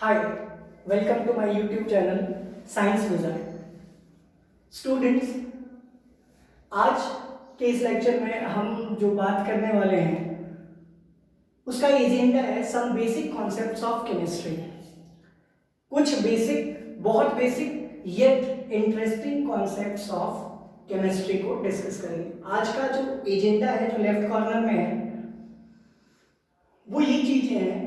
Hi, welcome to my YouTube channel Science Wizard. Students, आज के इस लेक्चर में हम जो बात करने वाले हैं उसका एजेंडा है some basic concepts of chemistry. कुछ बेसिक, बहुत basic yet interesting concepts of chemistry को डिस्कस करेंगे। आज का जो एजेंडा है, जो लेफ्ट कॉर्नर में है, वो ये चीजें हैं,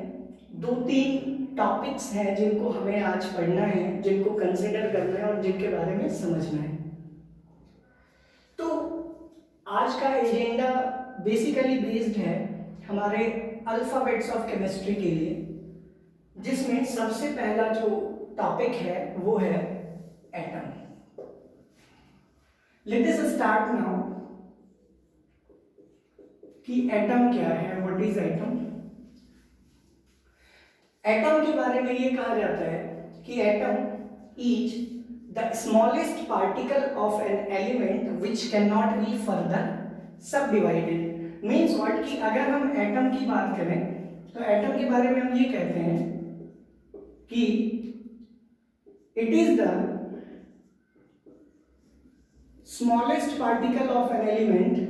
दो तीन टॉपिक्स हैं जिनको हमें आज पढ़ना है, जिनको कंसिडर करना है और जिनके बारे में समझना है। तो आज का एजेंडा बेसिकली बेस्ड है हमारे अल्फाबेट्स ऑफ केमिस्ट्री के लिए, जिसमें सबसे पहला जो टॉपिक है वो है atom. Let us start now कि एटम क्या है, व्हाट इज एटम। एटम के बारे में ये कहा जाता है कि atom is the smallest particle of an element which can not be further सब डिवाइडेड। मीन्स व्हाट, कि अगर हम एटम की बात करें तो एटम के बारे में हम ये कहते हैं कि it is the smallest particle of an element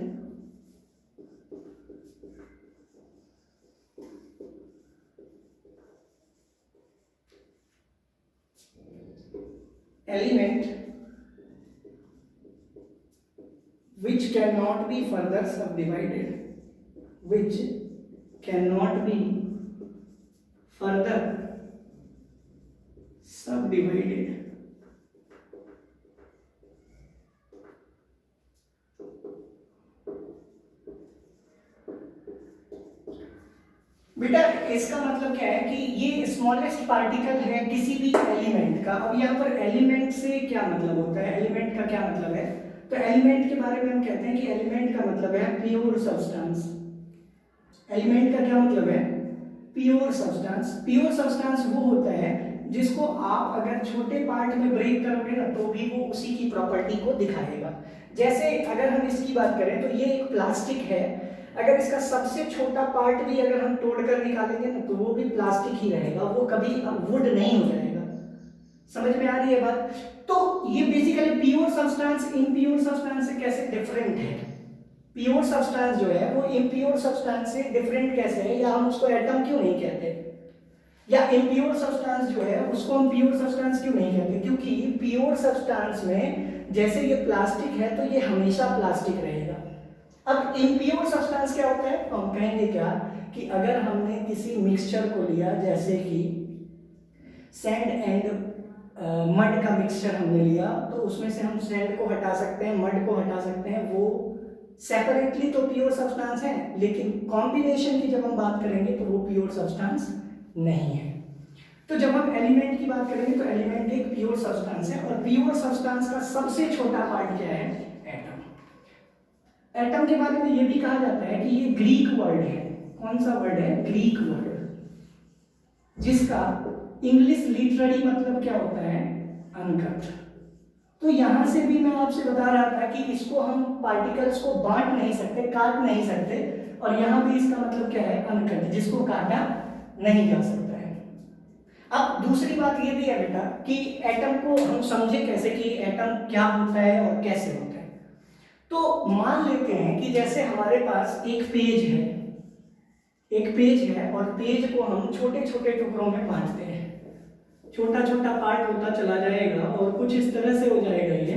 which cannot be further subdivided, which cannot be further subdivided. बेटा, इसका मतलब क्या है कि ये स्मॉलेस्ट पार्टिकल है किसी भी एलिमेंट का। अब यहाँ पर एलिमेंट से क्या मतलब होता है, एलिमेंट का क्या मतलब है? तो एलिमेंट के बारे में हम कहते हैं कि एलिमेंट का मतलब है प्योर सब्सटेंस। एलिमेंट का क्या मतलब है? Pure substance. प्योर सब्सटेंस वो होता है जिसको आप अगर छोटे पार्ट में ब्रेक करोगे ना तो भी वो उसी की प्रॉपर्टी को दिखाएगा। जैसे अगर हम इसकी बात करें तो ये एक प्लास्टिक है, अगर इसका सबसे छोटा पार्ट भी अगर हम तोड़ कर निकालेंगे ना तो वो भी प्लास्टिक ही रहेगा, वो कभी वुड नहीं हो जाएगा। समझ में आ रही है बात? तो ये basically pure substance impure substance से कैसे डिफरेंट है। प्योर सब्सटेंस जो है वो इम्प्योर सब्सटेंस से डिफरेंट कैसे है, या हम उसको एटम क्यों नहीं कहते, या इम्प्योर सब्सटेंस जो है उसको हम प्योर सब्सटेंस क्यों नहीं कहते? क्योंकि प्योर सब्सटेंस में जैसे ये प्लास्टिक है तो ये हमेशा प्लास्टिक रहेगा। अब इम्प्योर सब्सटेंस क्या होता है? तो हम कहेंगे क्या कि अगर हमने किसी मिक्सचर को लिया, जैसे कि सैंड एंड मड का मिक्सचर हमने लिया, तो उसमें से हम सैंड को हटा सकते हैं, मड को हटा सकते हैं, वो सेपरेटली तो प्योर सब्सटेंस है, लेकिन कॉम्बिनेशन की जब हम बात करेंगे तो वो प्योर सब्सटेंस नहीं है। तो जब हम एलिमेंट की बात करेंगे तो एलिमेंट एक प्योर सब्सटेंस है, और प्योर सब्सटेंस का सबसे छोटा पार्ट क्या है? एटम। एटम के बारे में यह भी कहा जाता है कि ये ग्रीक वर्ड है। कौन सा वर्ड है? ग्रीक वर्ड, जिसका इंग्लिश लिटरेरी मतलब क्या होता है? अनकट। तो यहां से भी मैं आपसे बता रहा था कि इसको हम पार्टिकल्स को बांट नहीं सकते, काट नहीं सकते, और यहां भी इसका मतलब क्या है? अनकट, जिसको काटा नहीं जा सकता है। अब दूसरी बात ये भी है बेटा कि एटम को हम समझे कैसे, कि एटम क्या होता है और कैसे होता है। तो मान लेते हैं कि जैसे हमारे पास एक पेज है, एक पेज है, और पेज को हम छोटे छोटे टुकड़ों में बांटते हैं, छोटा छोटा पार्ट होता चला जाएगा, और कुछ इस तरह से हो जाएगा ये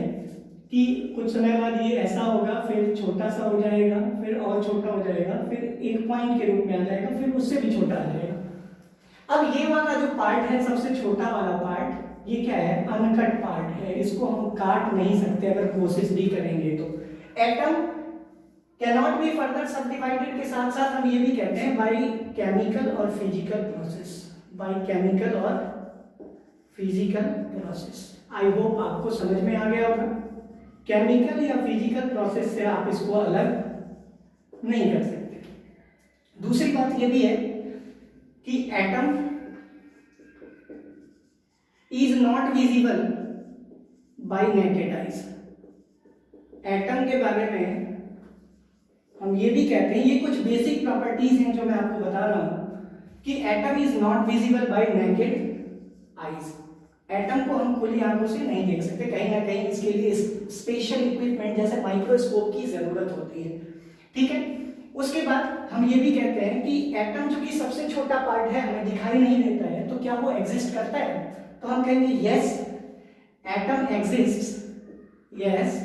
कि कुछ समय बाद ये ऐसा होगा, फिर छोटा सा हो जाएगा, फिर और छोटा हो जाएगा, फिर एक पॉइंट के रूप में आ जाएगा, फिर उससे भी छोटा आ जाएगा। अब ये वाला जो पार्ट है, सबसे छोटा वाला पार्ट, ये क्या है? अनकट पार्ट है, इसको हम काट नहीं सकते अगर कोशिश भी करेंगे तो। एटम कैनॉट बी फर्दर सबडिवाइडेड के साथ साथ हम ये भी कहते हैं बाय केमिकल और फिजिकल प्रोसेस, बाय केमिकल और फिजिकल प्रोसेस। आई होप आपको समझ में आ गया होगा। केमिकल या फिजिकल प्रोसेस से आप इसको अलग नहीं कर सकते। दूसरी बात ये भी है कि atom is not visible bye naked eyes. Atom के बारे में हम ये भी कहते हैं, ये कुछ बेसिक प्रॉपर्टीज हैं जो मैं आपको बता रहा हूं, कि atom is not visible bye naked eyes. Atom को हम खुली आंखों से नहीं देख सकते, कहीं ना कहीं इसके लिए स्पेशल इक्विपमेंट जैसे माइक्रोस्कोप की जरूरत होती है। ठीक है, उसके बाद हम ये भी कहते हैं कि एटम जो कि सबसे छोटा पार्ट है, हमें दिखाई नहीं देता है, तो क्या वो एग्जिस्ट करता है? तो हम कहेंगे yes atom exists, yes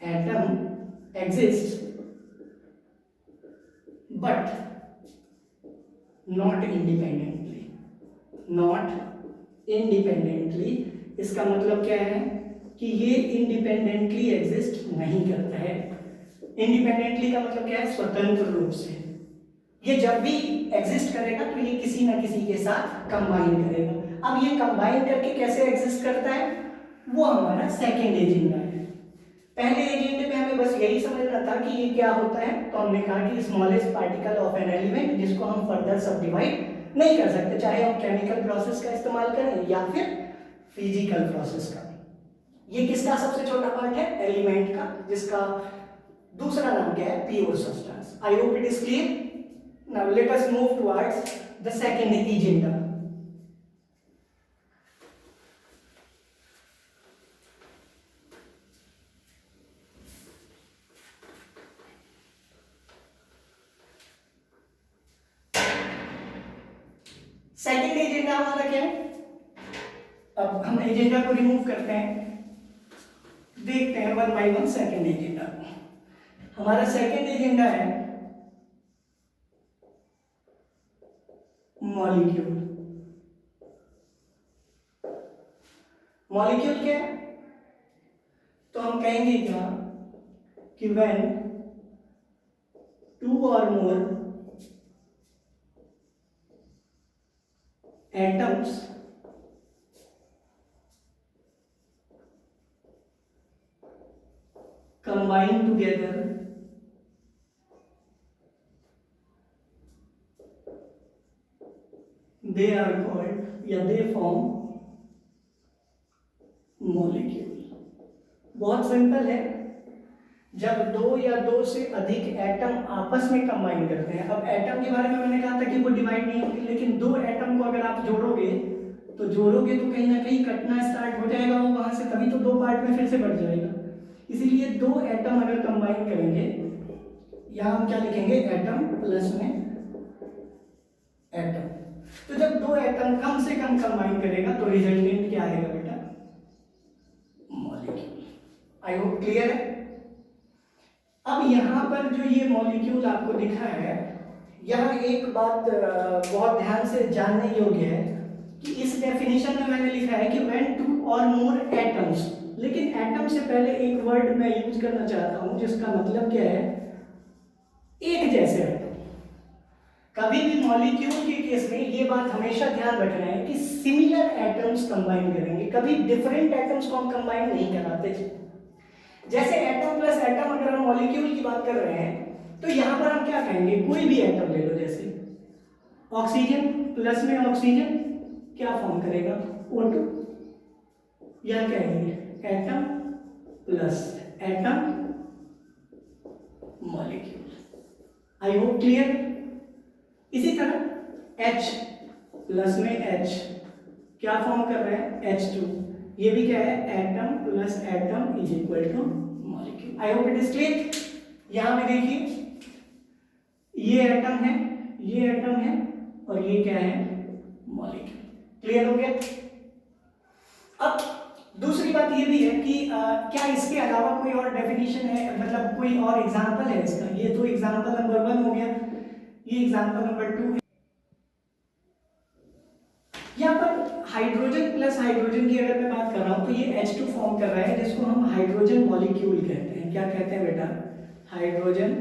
atom exists but not independently, not independently. इसका मतलब क्या है कि ये इंडिपेंडेंटली एग्जिस्ट नहीं करता है। इंडिपेंडेंटली का मतलब क्या है? स्वतंत्र रूप से। ये जब भी एग्जिस्ट करेगा तो ये किसी ना किसी के साथ कंबाइन करेगा। अब ये कंबाइन करके कैसे एग्जिस्ट करता है, वो हमारा सेकेंड एजेंडा है। पहले एजेंडे में हमें बस यही समझना था कि ये क्या होता है, तो हमने कहा कि smallest particle of an element, जिसको हम फर्दर सब डिवाइड नहीं कर सकते, चाहे हम केमिकल प्रोसेस का इस्तेमाल करें या फिर फिजिकल प्रोसेस का। ये किसका सबसे छोटा पार्ट है? एलिमेंट का, जिसका दूसरा नाम क्या है? Pure substance. I hope it is clear. Now let us move towards the second agenda. Second agenda हमारा क्या है? अब हम एजेंडा को रिमूव करते हैं, देखते हैं one by one second agenda. हमारा सेकंड एजेंडा है मॉलिक्यूल। मॉलिक्यूल क्या है? तो हम कहेंगे क्या कि व्हेन टू और मोर atoms combine together they are called या they form molecule। बहुत सिंपल है, जब दो या दो से अधिक एटम आपस में कंबाइन करते हैं। अब एटम के बारे में मैंने कहा था कि वो डिवाइड नहीं होंगे, लेकिन दो एटम को अगर आप जोड़ोगे तो कहीं ना कहीं कटना स्टार्ट हो जाएगा वो वहां से, तभी तो दो पार्ट में फिर से बढ़ जाएगा। इसीलिए दो एटम अगर कंबाइन करेंगे, यहां हम क्या लिखेंगे? एटम प्लस में एटम। तो जब दो एटम कम से कम कंबाइन करेगा तो रिजल्टेंट क्या आएगा बेटा? मॉलिक्यूल। आई होप क्लियर है। अब यहाँ पर जो ये मॉलिक्यूल आपको दिखा है, यहाँ एक बात बहुत ध्यान से जानने योग्य है कि इस डेफिनेशन में मैंने लिखा है कि व्हेन टू और मोर एटम्स, लेकिन एटम से पहले एक वर्ड मैं यूज करना चाहता हूं जिसका मतलब क्या है? एक जैसे एटम। कभी भी मॉलिक्यूल के केस में ये बात हमेशा ध्यान रखना है कि सिमिलर एटम्स कंबाइन करेंगे, कभी डिफरेंट एटम्स को हम कंबाइन नहीं कराते। जैसे एटम प्लस एटम, अगर हम मॉलिक्यूल की बात कर रहे हैं तो यहां पर हम क्या कहेंगे? कोई भी एटम ले लो, जैसे ऑक्सीजन प्लस में ऑक्सीजन क्या फॉर्म करेगा? O2। या कहेंगे atom plus atom molecule. I hope clear. इसी तरह H प्लस में H क्या फॉर्म कर रहे हैं? H2। ये भी क्या है? Atom plus atom is equal two molecule. I hope it is clear. यहां पे देखिए, ये एटम है, ये एटम है, और ये क्या है? मॉलिक्यूल। क्लियर हो गया। अब दूसरी बात ये भी है कि क्या इसके अलावा कोई और डेफिनेशन है, मतलब कोई और एग्जांपल है इसका? ये तो एग्जांपल नंबर 1 हो गया, ये एग्जांपल नंबर 2। यहाँ पर हाइड्रोजन प्लस हाइड्रोजन की अगर मैं बात कर रहा हूं तो ये H2 फॉर्म कर रहा है, जिसको हम हाइड्रोजन मॉलिक्यूल कहते हैं। क्या कहते हैं बेटा? हाइड्रोजन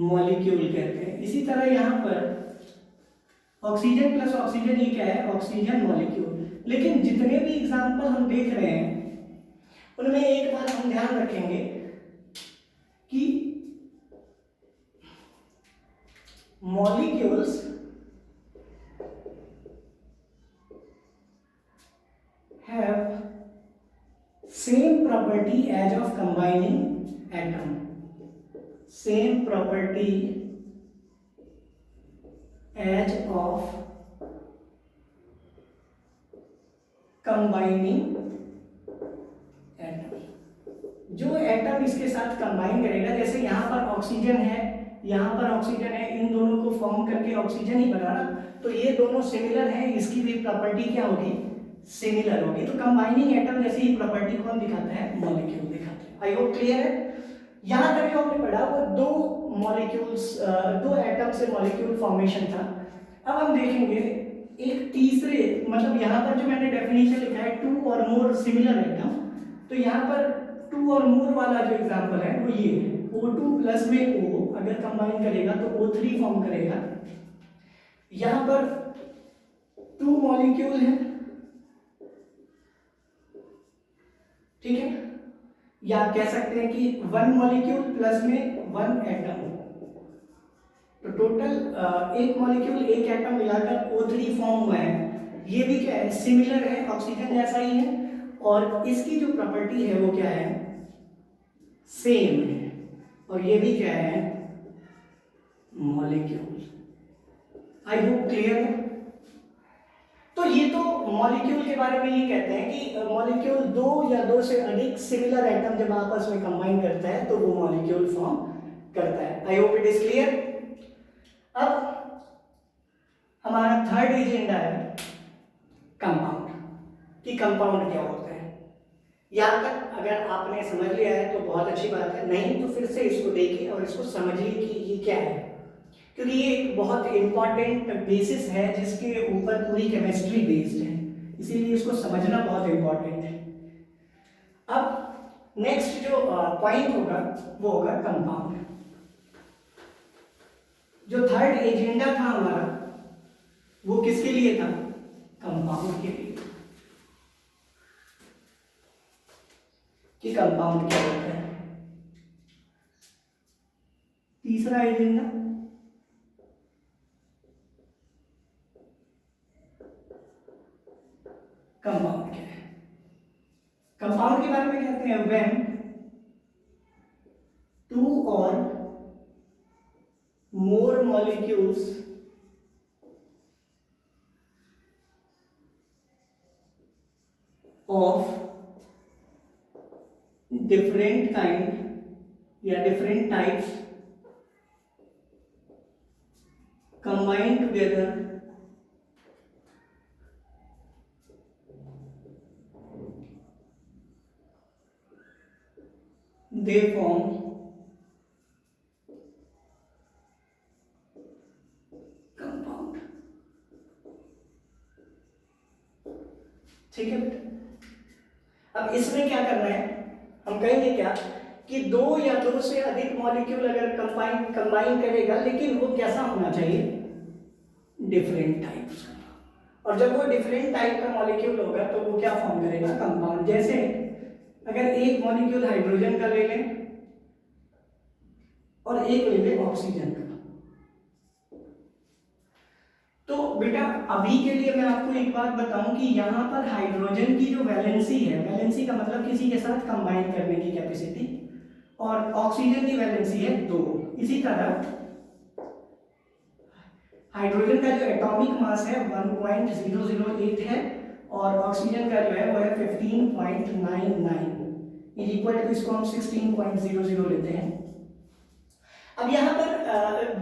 मॉलिक्यूल कहते हैं। इसी तरह यहाँ पर ऑक्सीजन प्लस ऑक्सीजन, ये क्या है? Oxygen molecule. लेकिन जितने भी एग्जांपल हम देख रहे हैं उनमें एक बात हम ध्यान रखेंगे कि molecules have same property as of combining atom, same property as of combining atom, जो एटम इसके साथ कंबाइन करेगा, जैसे यहाँ पर ऑक्सीजन है, यहाँ पर ऑक्सीजन है, इन दोनों को फॉर्म करके ऑक्सीजन ही बना ना, तो ये दोनों सिमिलर हैं, इसकी भी प्रॉपर्टी क्या होगी, सिमिलर होगी। तो कंबाइनिंग एटम जैसी ही प्रॉपर्टी कौन दिखाता है, मॉलिक्यूल दिखाता है। आई होप क्लियर है। यहाँ तक जो आपने पढ़ा वो दो मॉलिक्यूल्स, दो एटम से मॉलिक्यूल फॉर्मेशन था। अब हम देखेंगे एक तीसरे, मतलब यहाँ पर जो मैंने डेफिनेशन लिखा है टू और मोर सिमिलर एटम, तो यहाँ पर टू और मोर वाला जो एग्जांपल है वो ये है, O2 प्लस में O अगर कंबाइन करेगा तो O3 फॉर्म करेगा। यहाँ पर टू मॉलिक्यूल है, ठीक है, या कह सकते हैं कि वन मॉलिक्यूल प्लस में वन एटम, तो टोटल एक मॉलिक्यूल एक एटम मिलाकर O3 फॉर्म हुआ है। ये भी क्या है, सिमिलर है, ऑक्सीजन जैसा ही है, और इसकी जो प्रॉपर्टी है वो क्या है, सेम है, और ये भी क्या है, मॉलिक्यूल। आई होप क्लियर है। तो ये तो मॉलिक्यूल के बारे में ये कहते हैं कि मॉलिक्यूल दो या दो से अधिक सिमिलर एटम जब आपस में कंबाइन करता है तो वो मॉलिक्यूल फॉर्म करता है। I hope it is clear. अब हमारा थर्ड एजेंडा है कंपाउंड, कि कंपाउंड क्या होता है। यहाँ तक अगर आपने समझ लिया है तो बहुत अच्छी बात है, नहीं तो फिर से इसको देखिए और इसको समझिए कि ये क्या है, क्योंकि ये एक बहुत इंपॉर्टेंट बेसिस है जिसके ऊपर पूरी केमिस्ट्री बेस्ड है, इसीलिए इसको समझना बहुत इंपॉर्टेंट है। अब नेक्स्ट जो पॉइंट होगा वो होगा कंपाउंड। जो थर्ड एजेंडा था हमारा वो किसके लिए था, कंपाउंड के लिए, कि कंपाउंड क्या होता है। तीसरा एजेंडा कंपाउंड क्या है। कंपाउंड के बारे में कहते हैं व्हेन टू और मोर मॉलिक्यूल्स ऑफ डिफरेंट काइंड या different types combine together they form compound। ठीक है बेटा। अब इसमें क्या करना है, हम कहेंगे क्या कि दो या दो से अधिक मॉलिक्यूल अगर कंबाइन करेगा, लेकिन वो कैसा होना चाहिए, डिफरेंट टाइप्स का। और जब वो डिफरेंट टाइप का मॉलिक्यूल होगा तो वो क्या फॉर्म करेगा, कंपाउंड। जैसे अगर एक मॉलिक्यूल हाइड्रोजन का ले लें और एक ले लें ऑक्सीजन का, तो बेटा अभी के लिए मैं आपको एक बात बताऊं कि यहाँ पर हाइड्रोजन की जो वैलेंसी है, वैलेंसी का मतलब किसी के साथ कंबाइन करने की कैपेसिटी, और ऑक्सीजन की वैलेंसी है 2। इसी तरह हाइड्रोजन का जो एटॉमिक मास है 1.008 है, और ऑक्सीजन का जो है वो है 15.99, इज इक्वल टू, इसको हम 16.00 लेते हैं। अब यहाँ पर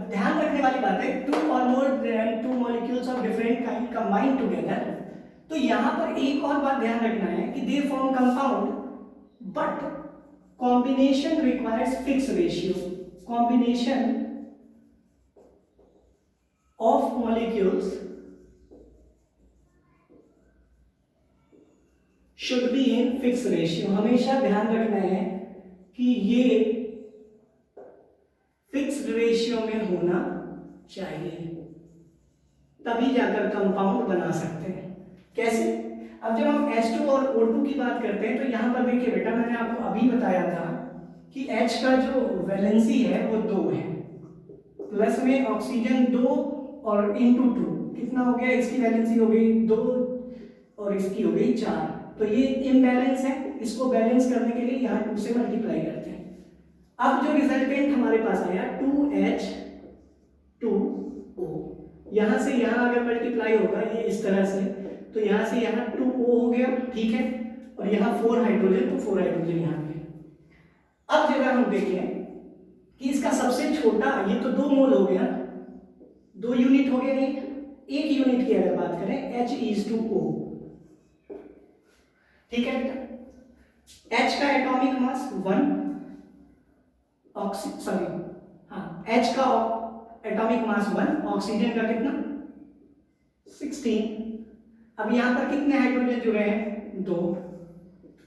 ध्यान रखने वाली बात है, टू और more than two molecules of different kind combine together, तो यहाँ पर एक और बात ध्यान रखना है कि they form compound, but combination requires fix ratio. Combination of molecules should be in fix ratio. हमेशा ध्यान रखना है कि ये फिक्स्ड रेशियो में होना चाहिए, तभी जाकर कंपाउंड बना सकते हैं। कैसे? अब जब हम H2 और O2 की बात करते हैं तो यहां पर देखिए बेटा, मैंने आपको अभी बताया था कि H का जो वैलेंसी है वो 2 है, प्लस में ऑक्सीजन 2 और इंटू 2 कितना हो गया, इसकी वैलेंसी हो गई 2 और इसकी हो गई 4, तो ये इम्बैलेंस है। इसको बैलेंस करने के लिए यहाँ 2 से मल्टीप्लाई करते हैं। अब जो रिजल्टेंट हमारे पास आया 2H2O, यहां से यहां अगर मल्टीप्लाई होगा ये इस तरह से, तो यहाँ से यहाँ 2O हो गया, ठीक है, और यहाँ 4 हाइड्रोजन, तो 4 हाइड्रोजन यहाँ पे। अब अगर हम देखें कि इसका सबसे छोटा, ये तो 2 मोल हो गया, 2 यूनिट हो गया, एक यूनिट की अगर बात करें H(O), ठीक है बेटा। H का एटॉमिक मास 1, H का एटॉमिक मास 1, ऑक्सीजन का कितना 16। अब यहां पर कितने हाइड्रोजन जुड़े हैं 2,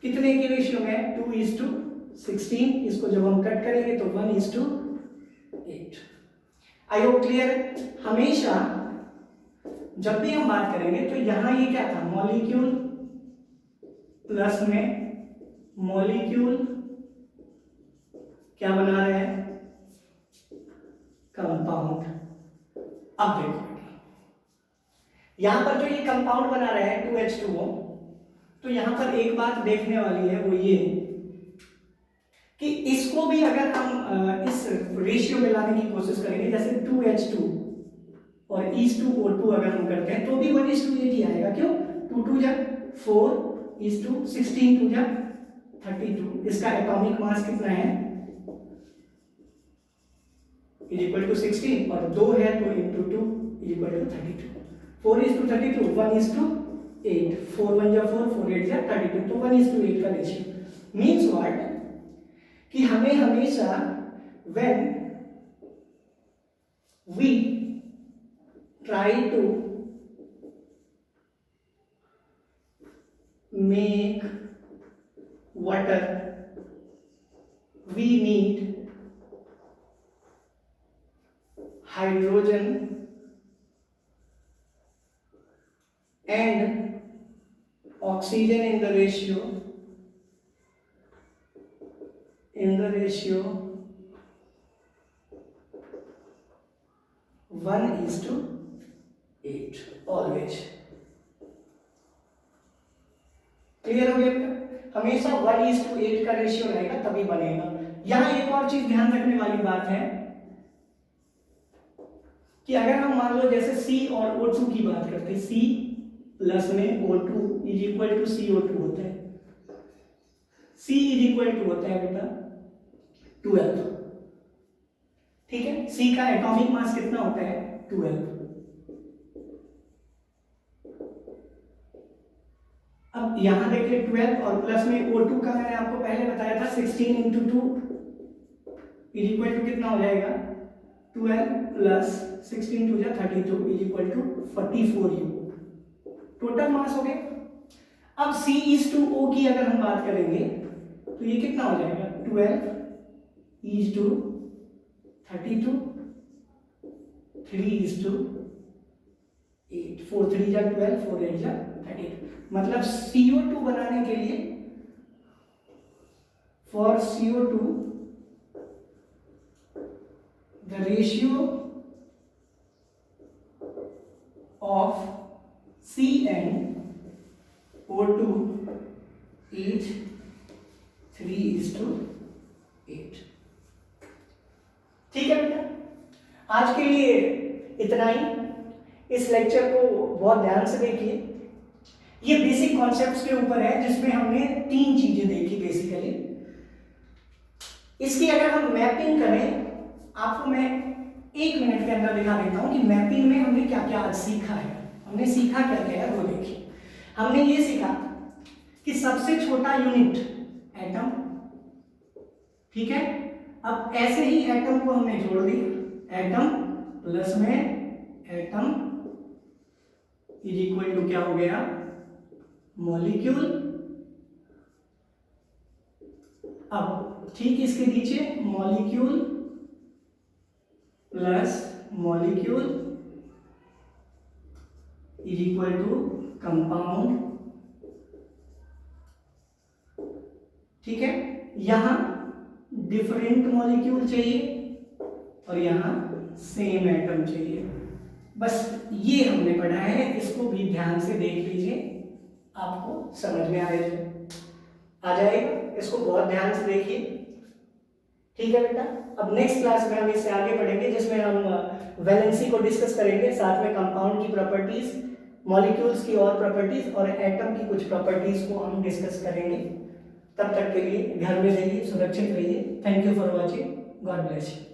कितने के रेशियो में 2:16। इसको जब हम कट करेंगे तो 1:8। I hope clear. हमेशा जब भी हम बात करेंगे तो यहां ये क्या था, मॉलिक्यूल प्लस में मॉलिक्यूल क्या बना रहे हैं, कंपाउंड। अब देखो यहां पर जो ये कंपाउंड बना रहे हैं 2H2O, तो यहां पर एक बात देखने वाली है, वो ये कि इसको भी अगर हम इस रेशियो में लाने की कोशिश करेंगे, जैसे 2H2 और H2O2 अगर हम करते हैं तो भी 1:8 ही आएगा। क्यों, 2 जा 4, 16 2 जा 32। इसका एटॉमिक मास कितना है =16, और 2 है तो इंटू 2 =32। 4:32, 1:8, 4 1 जा 4, 4 8 जा 32, तो 1:8 का रेशियो। मीन्स व्हाट कि हमें हमेशा when we try to make water, we need hydrogen and oxygen in the ratio 1:8 always. Clear हो गया बेटा, हमेशा 1:8 का रेशियो रहेगा तभी बनेगा। यहां एक और चीज ध्यान रखने वाली बात है कि अगर हम मान लो जैसे C और O2 की बात करते हैं, C प्लस में O2 CO2 होता है, C होता है बेटा 12, ठीक है। C का एटॉमिक मास कितना होता है 12। अब यहां देखिए 12 और प्लस में O2 का मैंने आपको पहले बताया था 16 इंटू 2 कितना हो जाएगा 12 प्लस 16 2 जा 32 44 U। टोटल मास हो गया। अब C(O) की अगर हम बात करेंगे तो ये कितना हो जाएगा 12:32, 3:8, 4 3 जा 12, 4 8 जा 32। मतलब CO2 बनाने के लिए, for CO2 the ratio of C and O2 is 3:8। ठीक है बेटा, आज के लिए इतना ही। इस लेक्चर को बहुत ध्यान से देखिए। ये बेसिक कॉन्सेप्ट्स के ऊपर है जिसमें हमने 3 चीजें देखी बेसिकली। इसकी अगर हम मैपिंग करें, आपको मैं 1 मिनट के अंदर दिखा देता हूं कि मैपिंग में हमने क्या क्या आज सीखा है। हमने सीखा क्या क्या है वो देखिए। हमने ये सीखा कि सबसे छोटा यूनिट एटम, ठीक है। अब ऐसे ही एटम को हमने जोड़ दिया, एटम प्लस में एटम इज इक्वल टू क्या हो गया मॉलिक्यूल। अब ठीक इसके नीचे molecule plus molecule is equal to compound, ठीक है। यहां डिफरेंट मॉलिक्यूल चाहिए और यहां सेम एटम चाहिए। बस ये हमने पढ़ा है, इसको भी ध्यान से देख लीजिए, आपको समझ में आ जाएगा। इसको बहुत ध्यान से देखिए, ठीक है बेटा। अब नेक्स्ट क्लास में हम इससे आगे पढ़ेंगे जिसमें हम वैलेंसी को डिस्कस करेंगे, साथ में कंपाउंड की प्रॉपर्टीज, मॉलिक्यूल्स की और प्रॉपर्टीज और एटम की कुछ प्रॉपर्टीज को हम डिस्कस करेंगे। तब तक के लिए घर में रहिए, सुरक्षित रहिए। Thank you for watching. God bless you.